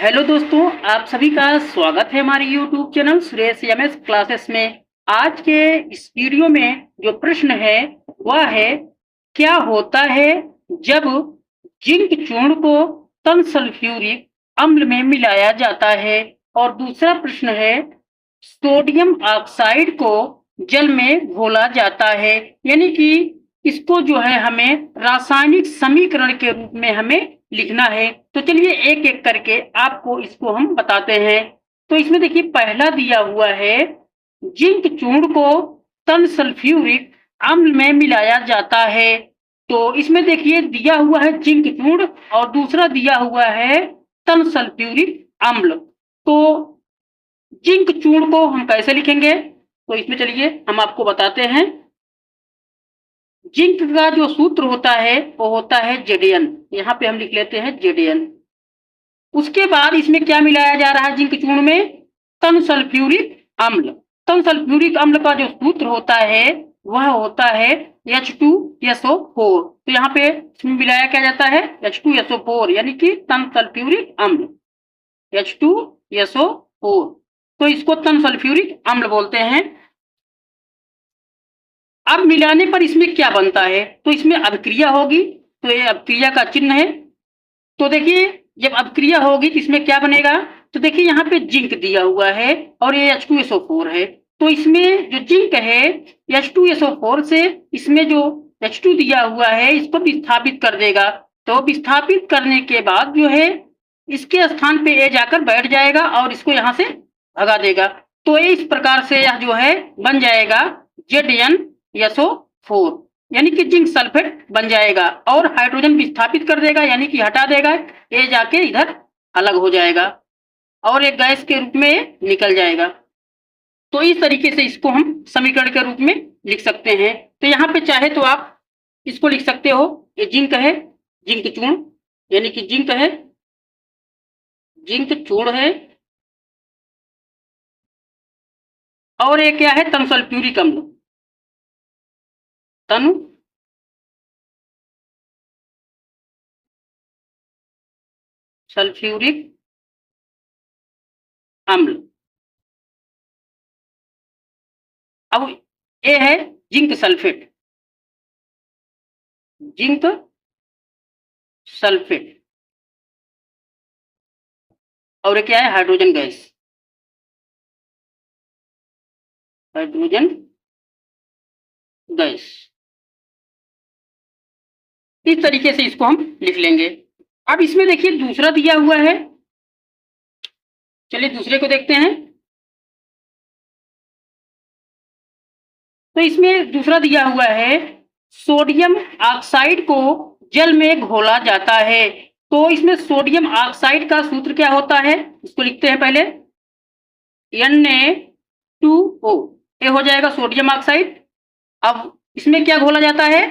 Hello दोस्तों, आप सभी का स्वागत है हमारे YouTube channel Suresh MS classes में। आज के इस वीडियो में जो प्रश्न है वह है, क्या होता है जब जिंक चूर्ण को तन सल्फ्यूरिक अम्ल में मिलाया जाता है। और दूसरा प्रश्न है, सोडियम ऑक्साइड को जल में घोला जाता है। यानी कि इसको जो है हमें रासायनिक समीकरण के रूप में हमें लिखना है। तो चलिए एक एक करके आपको इसको हम बताते हैं। तो इसमें देखिए पहला दिया हुआ है, जिंक चूर्ण को तन सल्फ्यूरिक अम्ल में मिलाया जाता है। तो इसमें देखिए दिया हुआ है जिंक चूर्ण और दूसरा दिया हुआ है तन सल्फ्यूरिक अम्ल। तो जिंक चूर्ण को हम कैसे लिखेंगे, तो इसमें चलिए हम आपको बताते हैं। जिंक का जो सूत्र होता है वो होता है Zn। यहाँ पे हम लिख लेते हैं Zn। उसके बाद इसमें क्या मिलाया जा रहा है जिंक चूर्ण में, तन सल्फ्यूरिक अम्ल। तन सल्फ्यूरिक अम्ल का जो सूत्र होता है वह होता है H2SO4। तो यहाँ पे इसमें मिलाया क्या जाता है H2SO4, यानी कि तन सल्फ्यूरिक अम्ल H2SO4। तो इसको तन सल्फ्यूरिक अम्ल बोलते हैं। अब मिलाने पर इसमें क्या बनता है, तो इसमें अभिक्रिया होगी। तो ये अभिक्रिया का चिन्ह है। तो देखिए जब अभिक्रिया होगी तो इसमें क्या बनेगा, तो देखिए यहाँ पे जिंक दिया हुआ है और ये H2SO4 है। तो इसमें जो जिंक है H2SO4 से इसमें जो H2 दिया हुआ है इसको विस्थापित कर देगा। तो विस्थापित करने के बाद जो है इसके स्थान पे ये जाकर बैठ जाएगा और इसको यहाँ से भगा देगा। तो इस प्रकार से यह जो है बन जाएगा ZnSO4, यानी कि जिंक सल्फेट बन जाएगा और हाइड्रोजन विस्थापित कर देगा, यानी कि हटा देगा। ये जाके इधर अलग हो जाएगा और एक गैस के रूप में निकल जाएगा। तो इस तरीके से इसको हम समीकरण के रूप में लिख सकते हैं। तो यहाँ पे चाहे तो आप इसको लिख सकते हो, ये जिंक है, जिंक चूर्ण, यानी कि जिंक है, जिंक चूर्ण है, और ये क्या है, तन सल्फ्यूरिक अम्ल, तन सल्फ्यूरिक अम्ल। अब ये है जिंक सल्फेट, जिंक सल्फेट, और ये क्या है, हाइड्रोजन गैस, हाइड्रोजन गैस। इस तरीके से इसको हम लिख लेंगे। अब इसमें देखिए दूसरा दिया हुआ है, चलिए दूसरे को देखते हैं। तो इसमें दूसरा दिया हुआ है, सोडियम ऑक्साइड को जल में घोला जाता है। तो इसमें सोडियम ऑक्साइड का सूत्र क्या होता है, इसको लिखते हैं पहले, Na2O। ये हो जाएगा सोडियम ऑक्साइड। अब इसमें क्या घोला जाता है,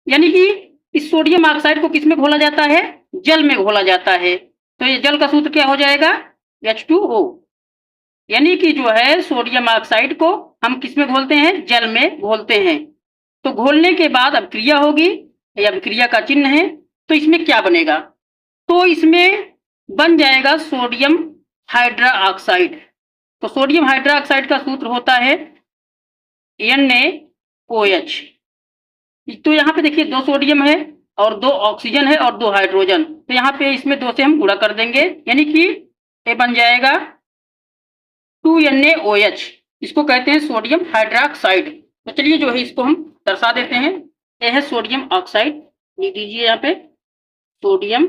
यानी कि इस सोडियम ऑक्साइड को किसमें घोला जाता है, जल में घोला जाता है। तो ये जल का सूत्र क्या हो जाएगा, H2O। यानी कि जो है सोडियम ऑक्साइड को हम किसमें घोलते हैं, जल में घोलते हैं। तो घोलने के बाद अभिक्रिया होगी, यह अभिक्रिया का चिन्ह है। तो इसमें क्या बनेगा, तो इसमें बन जाएगा सोडियम हाइड्रोक्साइड। तो सोडियम हाइड्रोक्साइड का सूत्र होता है NaOH। तो यहाँ पे देखिए 2 सोडियम है और 2 ऑक्सीजन है और 2 हाइड्रोजन। तो यहाँ पे इसमें 2 से हम गुणा कर देंगे, यानी कि ये बन जाएगा 2NaOH। इसको कहते हैं सोडियम हाइड्रोक्साइड। तो चलिए जो है इसको हम दर्शा देते हैं। ये है सोडियम ऑक्साइड, लिख दीजिए यहाँ पे सोडियम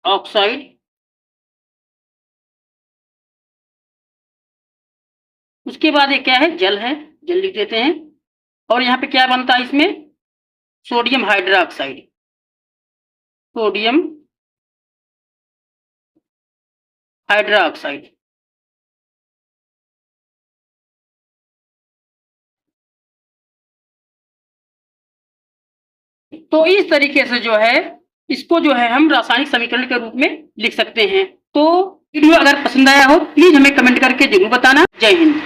ऑक्साइड। उसके बाद ये क्या है, जल है, जल लिख देते हैं। और यहाँ पे क्या बनता है, इसमें सोडियम हाइड्रोक्साइड, सोडियम हाइड्रोक्साइड। तो इस तरीके से जो है इसको जो है हम रासायनिक समीकरण के रूप में लिख सकते हैं। तो वीडियो अगर पसंद आया हो प्लीज हमें कमेंट करके जरूर बताना। जय हिंद।